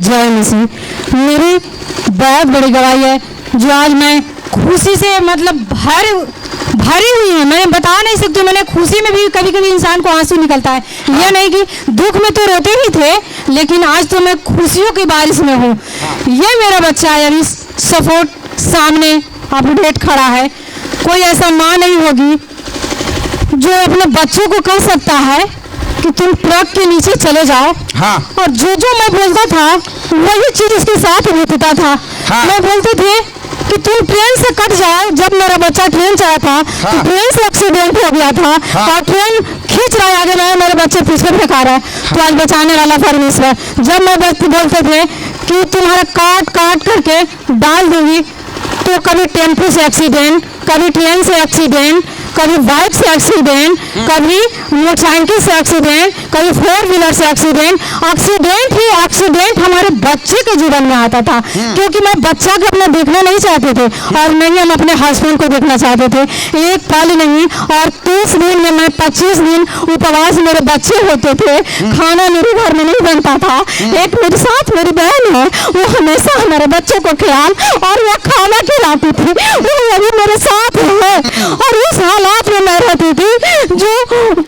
जय मसीह। मेरी बहुत बड़ी गवाही है जो आज मैं खुशी से मतलब भरी हुई है। मैं बता नहीं सकती। मैंने खुशी में भी कभी कभी इंसान को आंसू निकलता है। यह नहीं कि दुख में तो रोते ही थे, लेकिन आज तो मैं खुशियों की बारिश में हूँ। ये मेरा बच्चा है, अभी सपोर्ट सामने अपडेट खड़ा है। कोई ऐसा माँ नहीं होगी जो अपने बच्चों को कह सकता है कि तुम ट्रक के नीचे चले जाओ। हाँ। और जो जो मैं बोलता था वही चीज उसके साथ होता था। हाँ। मैं बोलती थी कि तुम ट्रेन से कट जाओ। जब मेरा बच्चा ट्रेन चला था हाँ। तो ट्रेन से एक्सीडेंट हो गया था। हाँ। और ट्रेन खींच रहा है आगे, मैं मेरे बच्चे पीछे फेंका रहा है। तो आज बचाने वाला परमेश्वर। जब मैं बोलते थे कि तुम्हारा काट काट करके डाल दूंगी, तो कभी टेम्पो से एक्सीडेंट, कभी ट्रेन से एक्सीडेंट, कभी बाइक से एक्सीडेंट, कभी मोटरसाइकिल से एक्सीडेंट, कभी 4 व्हीलर से एक्सीडेंट। एक्सीडेंट ही एक्सीडेंट हमारे बच्चे के जीवन में आता था, क्योंकि मैं बच्चा को अपना देखना नहीं चाहते थे और नहीं हम अपने हस्बैंड को देखना चाहते थे। एक पल नहीं, और 30 दिन में मैं 25 दिन उपवास मेरे बच्चे होते थे। खाना मेरे घर में नहीं बनता था। एक मेरे साथ मेरी बहन है, वो हमेशा हमारे बच्चों को ख्याल और वो खाना खिलाती थी। वो अभी मेरे साथ है। और उस हालात में मैं रहती थी जो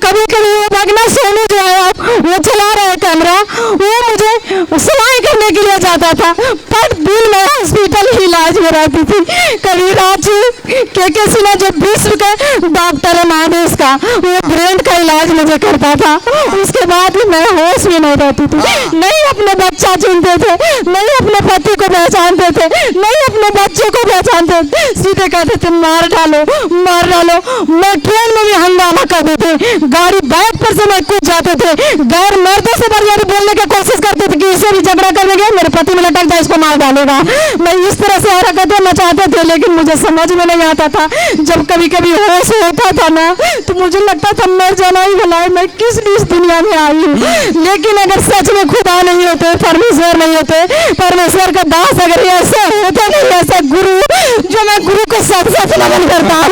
कभी कभी वो भगना सोनू जो है वो चला रहा है कैमरा, वो मुझे सिलाई करने के लिए जाता था। पर दिन में हॉस्पिटल ही इलाज में रहती थी। कभी रांची के सिन्हा जो विश्व के डॉक्टर है महादेश का, वो ब्रेन का इलाज मुझे करता था। उसके बाद भी मैं होश में नहीं रहती थी। नहीं अपने बच्चा चुनते थे, नहीं अपने पति को पहचानते थे, नहीं अपने बच्चे को पहचानते थे। सीधे कहते थे मार डालो मार डालो। मैं ट्रेन में भी हंगामा करते थे, गाड़ी बैक पर से मैं कूद जाते थे। गैर मर्दों से बरियारी बोलने की कोशिश करते थे कि इसे भी झगड़ा कर देंगे, मेरे पति में लटक जाए, इसको मार डालेगा। मैं इस तरह से हरकतें मचाते थे, लेकिन मुझे समझ में नहीं आता था। जब कभी कभी होश होता था ना, तो मुझे लगता था मर जाना ही भला है, मैं किस लिए इस दुनिया में आई हूँ। लेकिन अगर सच में खुदा नहीं होते, परमेश्वर नहीं होते, परमेश्वर का दास अगर ऐसा होता नहीं, ऐसा गुरु जो मैं गुरु को सच सच नमन करता हूँ,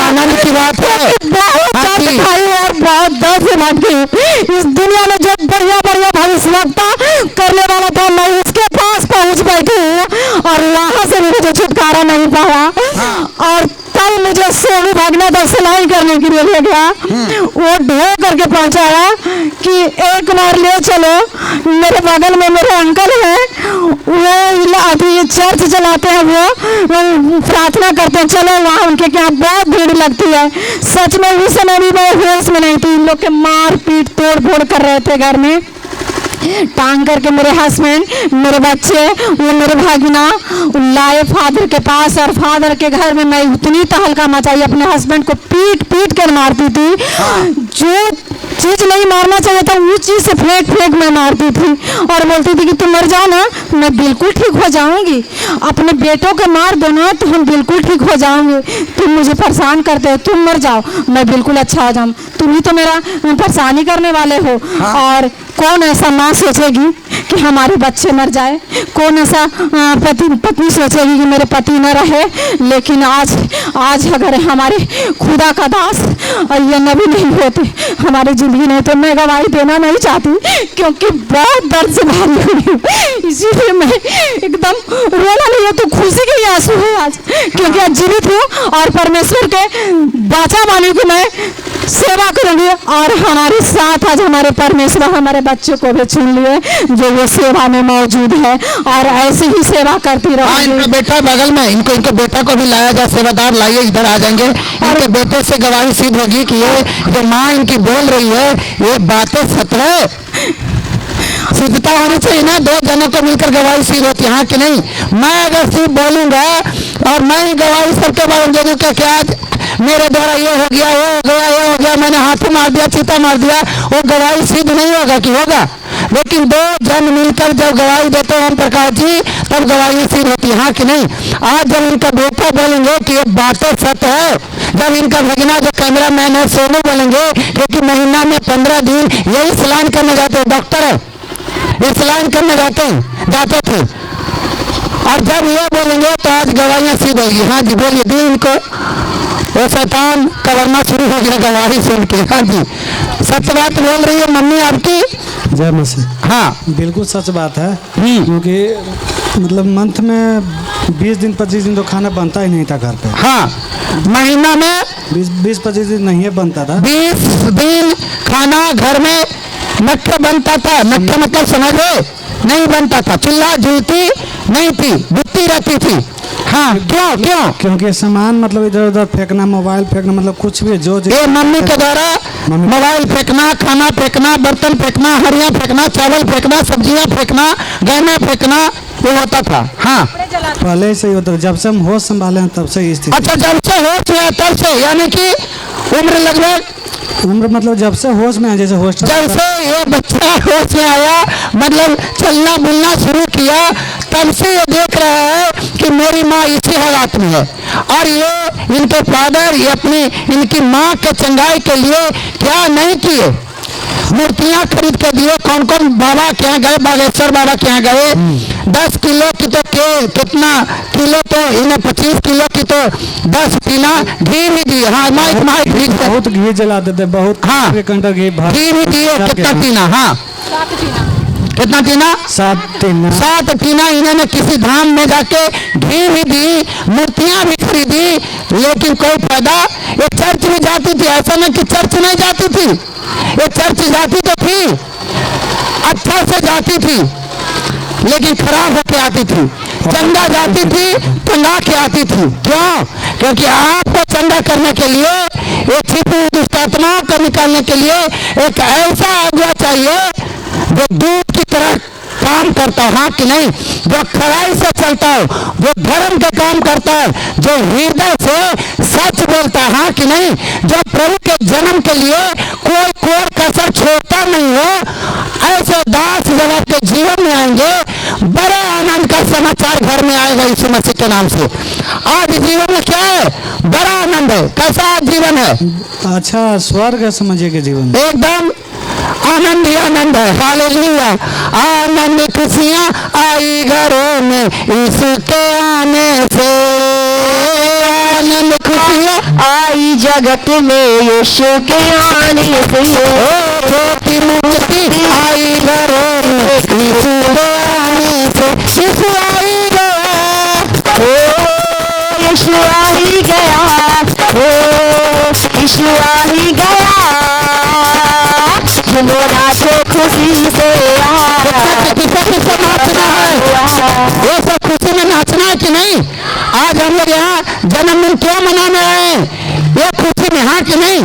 आनंद की बात है। बहुत खाई और बहुत दर्द से बात की। इस दुनिया में जो बढ़िया बढ़िया भविष्यवक्ता करने वाला था, मैं उसके पास पहुंच बैठी हूँ और वहां से मुझे छुटकारा नहीं पाया। और तब मुझे सोनू भागना था सिलाई करने के लिए ले गया। वो ढो करके पहुंचाया कि एक बार ले चलो, मेरे बगल में मेरे अंकल हैं, वो अभी चर्च चलाते हैं, वो प्रार्थना करते हैं, चलो वहाँ उनके क्या बहुत भीड़ लगती है। सच में उस समय भी मैं होश में नहीं थी। इन लोग के मार पीट तोड़ फोड़ कर रहे थे घर में। टांग करके मेरे हस्बैंड, मेरे बच्चे, वो मेरे भागिना लाए फादर के पास। और फादर के घर में मैं उतनी तहलका मचाई, अपने हस्बैंड को पीट पीट कर मारती थी। जो चीज नहीं मारना चाहिए था उस चीज से फेंक फेंक मैं मारती थी और बोलती थी कि तुम मर जाओ ना, मैं बिल्कुल ठीक हो जाऊंगी। अपने बेटों के मार दो ना तो हम बिल्कुल ठीक हो जाऊंगे। तुम मुझे परेशान करते हो, तुम मर जाओ, मैं बिल्कुल अच्छा हो जाऊँ। तुम ही तो मेरा परेशानी करने वाले हो। और कौन ऐसा माँ सोचेगी कि हमारे बच्चे मर जाए? कौन ऐसा पत्नी सोचेगी कि मेरे पति न रहे? लेकिन आज अगर हमारे खुदा का दास और ये नबी नहीं होते हमारी जिंदगी नहीं, तो मैं गवाही देना नहीं चाहती, क्योंकि बहुत दर्द से भरी हुई हूँ। इसीलिए मैं एकदम रोना नहीं है तो खुशी के ही आंसू है आज, क्योंकि आज जीवित हूँ और परमेश्वर के बाचा बानी की मैं सेवा करूंगी। और हमारे साथ आज हमारे परमेश्वर हमारे बच्चों को भी चुन लिए जो वो सेवा में मौजूद है और ऐसे ही सेवा करती रहेंगे। इनका बेटा बगल में, इनके बेटा को भी लाया जाए, सेवादार लाइए, इधर आ जाएंगे। इनके बेटे से गवाही सिद्ध होगी कि ये जो माँ इनकी बोल रही है ये बातें सच है। सिद्धता होनी चाहिए ना, 2 जनों को मिलकर गवाही सिद्ध होती है, हाँ कि नहीं? मैं अगर सिर्फ बोलूंगा और मैं ही गवाही सबके बारे में दे दूँ क्या आज मेरे द्वारा ये हो गया, वो हो गया, ये हो गया, मैंने हाथों मार दिया, चीता मार दिया, वो गवाही सिद्ध नहीं होगा कि होगा? लेकिन 2 जन मिलकर जब गवाही देते हैं प्रकाश जी, तब गवाही सिद्ध होती है, हाँ कि नहीं? आज जब इनका बेटा बोलेंगे कि ये बातें सत्य है, जब इनका भगना जो कैमरा मैन है सोनू बोलेंगे क्योंकि महीना में 15 दिन यही स्नान करने जाते हैं, डॉक्टर है, स्नान करने जाते थे। और जब ये बोलेंगे तो आज गवाहियाँ सिद्ध होगी। हाँ जी बोलिए, दी इनको। वो शैतान कवरना शुरू हो गया गवाही सुन के। हाँ जी, सच बात बोल रही है मम्मी आपकी। जय मसीह। हाँ बिल्कुल सच बात है, क्योंकि मतलब मंथ में 20 दिन 25 दिन तो खाना बनता ही नहीं था घर पे। हाँ, महीना में 20-25 दिन नहीं बनता था। 20 दिन खाना घर में नक्के बनता था। नक्के मतलब समझे, नहीं बनता था। चूल्हा जलती नहीं थी, बुत्ती रहती थी। हाँ, क्यों क्यों? क्योंकि सामान मतलब इधर उधर फेंकना, मोबाइल फेंकना, मतलब कुछ भी जो ये मम्मी के द्वारा मोबाइल फेंकना, खाना फेंकना, बर्तन फेंकना, हरिया फेंकना, चावल फेंकना, सब्जियां फेंकना, गहने फेंकना, ये होता था। हाँ, पहले से ही होता था, जब से हम होश संभाले हैं तब से ही स्थिति। अच्छा, जब से होश में तब से, यानी कि उम्र लगभग उम्र मतलब जब से होश में, जैसे हॉस्टल जब से ये बच्चा होश में आया, मतलब चलना बुलना शुरू किया, तब से ये देख रहा है कि मेरी माँ इसी हालात में है। और ये इनके फादर, ये अपनी इनकी माँ के चंगाई के लिए क्या नहीं किए, मूर्तियां खरीद के दिए। कौन कौन बाबा के यहाँ गए, बागेश्वर बाबा के यहाँ गए। 10 किलो की तो कितना किलो, तो इन्हें 25 किलो की तो 10 टीना घी भी दिए। हाँ, माइक घी, बहुत घी जलाते थे, बहुत। हाँ, घी भी दिए। कितना टीना? हाँ, कितना टीना? 7 टीना। 7 टीना इन्होंने किसी धाम में जाके घी भी दी, मूर्तियां भी खरीदी, लेकिन कोई फायदा। ये चर्च भी जाती थी, ऐसा नहीं कि चर्च नहीं जाती थी, ये चर्च जाती तो थी, अच्छा से जाती थी, लेकिन खराब होके आती थी। चंदा जाती थी, टंगा के आती थी। क्यों? क्योंकि आपको चंदा करने के लिए, ये छिपी दुष्ट आत्माओं को निकालने के लिए एक ऐसा आज्ञा चाहिए जो दूध की तरह काम करता है। हाँ कि नहीं? जो खराई से चलता है, जो धर्म का काम करता है, जो हृदय से सच बोलता है। हाँ कि नहीं? जो प्रभु के जन्म के लिए कोई कोर कसर छोड़ता नहीं हो, ऐसे दास जब आपके जीवन में आएंगे, बड़े आनंद का समाचार घर में आएगा यीशु मसीह के नाम से। आज जीवन में क्या है? बड़ा आनंद है। कैसा आज जीवन है? अच्छा, स्वर्ग है समझिए के जीवन, एकदम आनंद ही आनंद है। हालेलुया। आनंद खुशियाँ आई घरों में यीशु के आने से, आनंद खुशियाँ आई जगत में यीशु के आने से। ज्योति मुक्ति आई घरों में यीशु के आने से। यीशु आई गया, यीशु आ ही गया, यीशु आ ही गया, झूमो नाचो खुशी से। किसको नाचना है? ये सब खुशी में नाचना है कि नहीं? आज हम लोग यहाँ जन्मदिन क्यों मनाने आए? ये खुशी में, हाँ कि नहीं?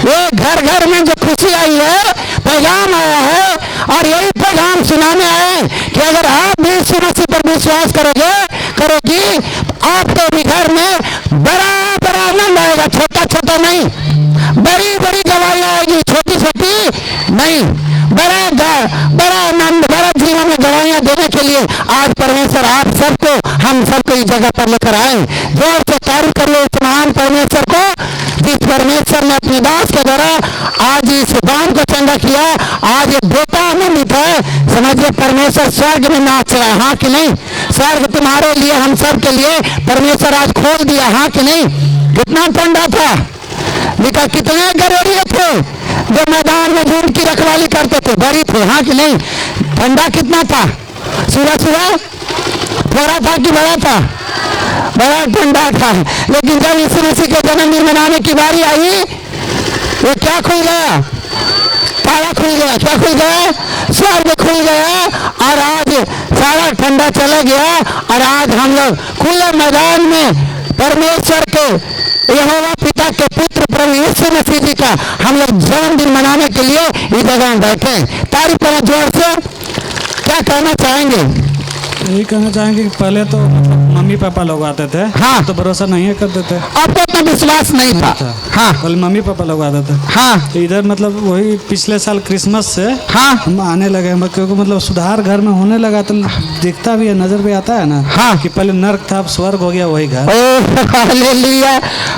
ये घर घर में जो खुशी आई है, पैगाम आया है, और यही पैगाम सुनाने आए कि अगर आप भी यीशु मसीह पर विश्वास करोगी, आपके भी घर में बड़ा बड़ा आनंद आएगा। छोटा छोटा नहीं, बड़ी बड़ी गवाही आएगी, छोटी छोटी नहीं। बड़ा आनंद, बड़ा जीवन में गवाहियां देने के लिए आज परमेश्वर आप सबको, हम सबको इस जगह पर लेकर आए। जोर से तारीफ करिए इस महान परमेश्वर को, जिस परमेश्वर ने अपने दास के द्वारा आज इस गांव को चंगा किया। आज ये बेटा आनंदित है, समझिए परमेश्वर स्वर्ग में नाच रहा है। हाँ कि नहीं? स्वर्ग तुम्हारे लिए, हम सब के लिए परमेश्वर आज खोल दिया। हाँ कि नहीं? कितना ठंडा था, लिखा कितने गरोरिये थे जो मैदान में झूठ की रखवाली करते थे, बड़ी थे। हाँ कि नहीं? ठंडा कितना था? सुबह सुबह थोड़ा था कि बड़ा था? बड़ा ठंडा था। लेकिन जब यीशु मसीह के जन्मदिन मनाने की बारी आई, वो क्या खुल गया? ताला खुल गया। क्या खुल गया? स्वर्ग खुल गया, और आज सारा ठंडा चला गया, और आज हम लोग खुले मैदान में परमेश्वर के, यहोवा पिता के पुत्र प्रभु यीशु मसीह जी का हम लोग जन्मदिन मनाने के लिए इस जगह बैठे। तारीफ करें जोर से। क्या कहना चाहेंगे? यही कहना चाहेंगे कि पहले तो मम्मी पापा लोग आते थे, हाँ, तो भरोसा नहीं करते थे, आपको इतना विश्वास नहीं था। हाँ, पहले मम्मी पापा लोग आते थे। हाँ, तो इधर मतलब वही पिछले साल क्रिसमस से हाँ, हम आने लगे, क्योंकि मतलब सुधार घर में होने लगा, तो दिखता भी है, नजर भी आता है ना। हाँ, कि पहले नर्क था, अब स्वर्ग हो गया वही घर। Oh hallelujah.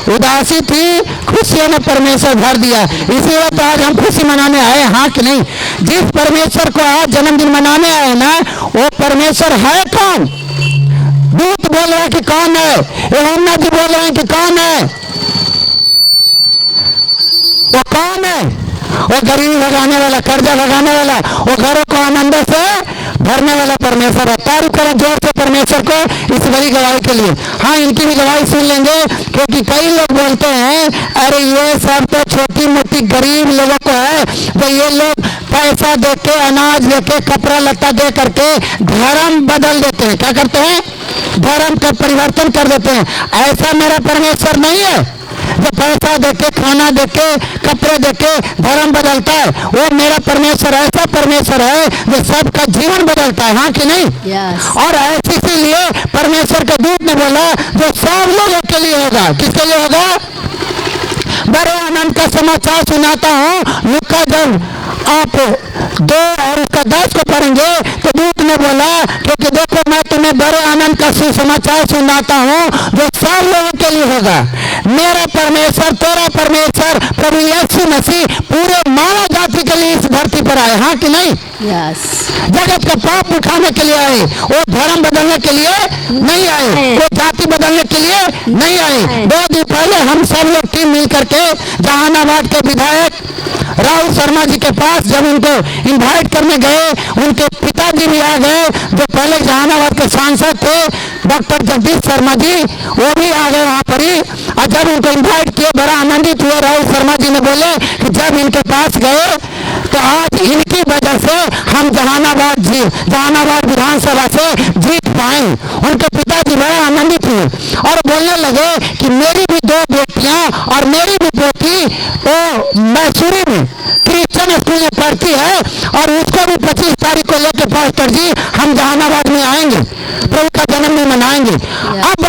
उदासी थी, खुशियों ने परमेश्वर भर दिया, इसीलिए तो आज हम खुशी मनाने आए। हाँ कि नहीं? जिस परमेश्वर को आज जन्मदिन मनाने आए ना, वो परमेश्वर है कौन? दूत बोल रहे हैं कि कौन है? यूहन्ना जी बोल रहे हैं कि कौन है? वो कौन है? वो गरीबी भगाने वाला, कर्जा भगाने वाला, वो घरों को आनंद से भरने वाला परमेश्वर है। तारीफ करें जोर से परमेश्वर को इस बड़ी गवाही के लिए। हाँ, इनकी भी गवाही सुन लेंगे, क्योंकि कई लोग बोलते हैं अरे ये सब तो छोटी मोटी गरीब लोगों को है, तो ये लोग पैसा दे के, अनाज दे के, कपड़ा लत्ता दे करके धर्म बदल देते हैं। क्या करते हैं? धर्म का परिवर्तन कर देते हैं। ऐसा मेरा परमेश्वर नहीं है जो पैसा देके, खाना देके, कपड़े देके धर्म बदलता है। वो मेरा परमेश्वर ऐसा परमेश्वर है जो सबका जीवन बदलता है। हाँ कि नहीं? Yes. और ऐसे इसीलिए परमेश्वर के दूत ने बोला जो सब लोगों के लिए होगा। किसके लिए होगा? बड़े आनंद का समाचार सुनाता हूँ। लूका जब आप 2 और उसका 10 को पढ़ेंगे तो दूत ने बोला, क्योंकि देखो मैं तुम्हें बड़े आनंद का सुसमाचार सुनाता हूँ जो सब लोगों के लिए होगा। मेरा परमेश्वर, तेरा परमेश्वर प्रभु यीशु मसीह पूरे मानव जाति के लिए इस धरती पर आए। हाँ कि नहीं? Yes. जगत का पाप उठाने के लिए आए। वो धर्म बदलने के लिए नहीं आए, वो जाति बदलने के लिए नहीं आए। 2 दिन पहले हम सब लोग टीम मिल करके जहानाबाद के विधायक राहुल शर्मा जी के पास जब उनको इनवाइट करने गए, उनके पिताजी भी आ गए जो पहले जहानाबाद के सांसद थे, डॉक्टर जगदीश शर्मा जी, वो भी आ गए वहाँ पर ही। और जब उनको इनवाइट किए बड़ा आनंदित हुए। राहुल शर्मा जी ने बोले कि जब इनके पास गए तो आज इनकी वजह से हम जहानाबाद विधानसभा से जीत पाए। उनके पिताजी बड़े आनंदित हुए और बोलने लगे कि मेरी भी 2 बेटियां और मेरी भी बेटी वो मैसूरी में क्रिश्चियन स्कूल में पढ़ती है और उसको भी 25 तारीख को लेकर पास्टर जी हम जहानाबाद में आएंगे, प्रभु का जन्मदिन मनाएंगे। आप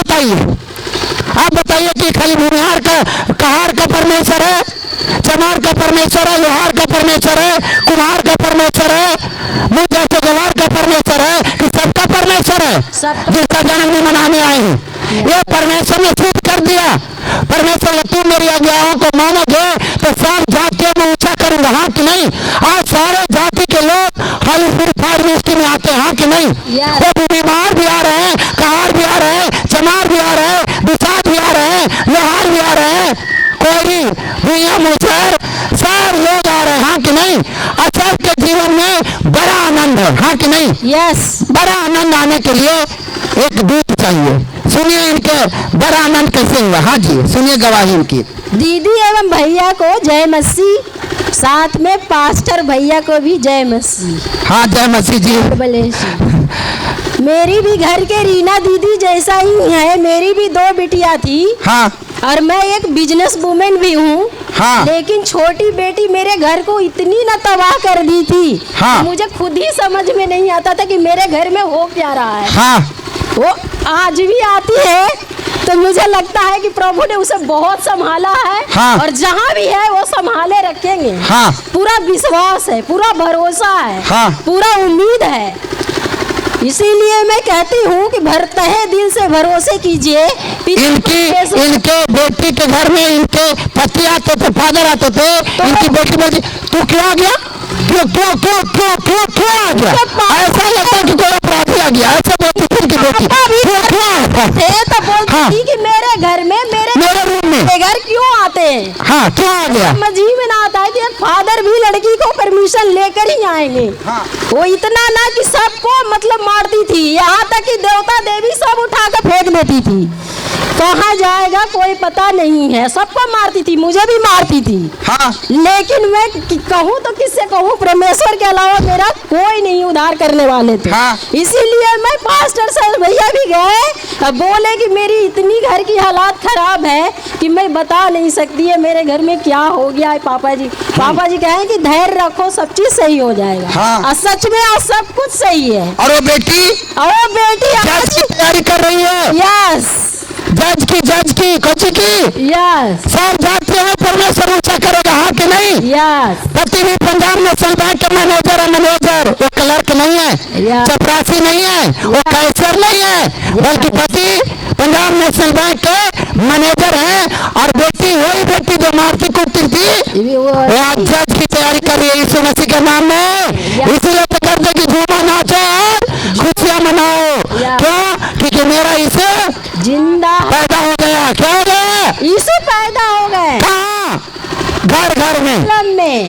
बताइए कि खाली भूमिहार का, कहार का परमेश्वर है, चमार का परमेश्वर है, लोहार का परमेश्वर है, कुम्हार का परमेश्वर है, मुझे तो गवार का परमेश्वर है कि सबका परमेश्वर है जिसका जन्मदिन मनाने आए हैं। ये परमेश्वर ने सिद्ध कर दिया। परमेश्वर ने तुम मेरी आज्ञाओं को मानोगे तो सब जातियों में ऊंचा करूंगा। हाँ कि नहीं? आज सारे जाति के लोग हॉलीवुड फार्मिस्टी में आते हैं। हाँ कि नहीं? वो बीमार भी आ रहे हैं, कहार भी आ रहे हैं, चमार भी आ रहे हैं, बिसात भी आ रहे हैं, लोहार भी आ रहे हैं, कोयरी, भुइया, मुसहर, सब लोग आ रहे हैं। हाँ कि नहीं? और सबके जीवन में बड़ा आनंद है। हाँ कि नहीं? Yes. बड़ा आनंद आने के लिए एक दूत चाहिए। सुनिए इनके बड़ा आनंद कैसे हुआ। हाँ जी, सुनिए गवाही इनकी। दीदी एवं भैया को जय मसीह, साथ में पास्टर भैया को भी जय मसीह। हाँ, जय मसीह जी। मेरी भी घर के रीना दीदी जैसा ही है। मेरी भी 2 बिटिया थी। हाँ और मैं एक बिजनेस वुमेन भी हूँ। हाँ। लेकिन छोटी बेटी मेरे घर को इतनी न तबाह कर दी थी। हाँ। मुझे खुद ही समझ में नहीं आता था कि मेरे घर में हो क्या रहा है। हाँ। वो आज भी आती है तो मुझे लगता है कि प्रभु ने उसे बहुत संभाला है। हाँ। और जहाँ भी है वो संभाले रखेंगे। हाँ। पूरा विश्वास है, पूरा भरोसा है। हाँ। पूरा उम्मीद है। इसीलिए मैं कहती हूँ कि तहे दिल से भरोसे कीजिए। इनके बेटी के घर में इनके पति आते थे, फादर आते थे, इनकी बेटी बोलती तू क्यों आ गया, क्यों क्यों क्यों क्यों क्यों क्यों आ गया? ऐसा लगता कि कोई अपराधी आ गया। ऐसे बोलती थी इनकी बेटी क्यों क्यों तो बोलती थी कि मेरे घर में मेरे रूम में घर क्यों आते हैं। हाँ, क्यों आ गया? समझ ही में ना आता है कि फादर भी लड़की को परमिशन लेकर ही आएंगे। हाँ। वो इतना ना कि सबको मतलब मारती थी, यहाँ तक कि देवता देवी सब उठा कर फेंक देती थी। कहाँ जाएगा कोई पता नहीं है। सबको मारती थी, मुझे भी मारती थी। हाँ। लेकिन मैं कहूँ तो किससे कहूँ, परमेश्वर के अलावा मेरा कोई नहीं उद्धार करने वाले थे। हाँ। इसीलिए मैं पास्टर सर भैया भी गए, बोले कि मेरी इतनी घर की हालात खराब है कि मैं बता नहीं सकती है मेरे घर में क्या हो गया है। पापा जी कहें कि धैर्य रखो, सब चीज सही हो जाएगा। हाँ। और सच में आज सब कुछ सही है। और वो बेटी जज की तैयारी कर रही है। यस, जज की कोची की। यस, सब जातियों में परमेश्वर ऊंचा करेगा। हाँ कि नहीं? यस। पति भी पंजाब नेशनल बैंक के मैनेजर, वो क्लर्क नहीं है, चपरासी नहीं है, वो कैशियर नहीं है, बल्कि पति पंजाब नेशनल बैंक के मैनेजर है। और बेटी वही बेटी जो मारती कुटती थी, वो आज जज की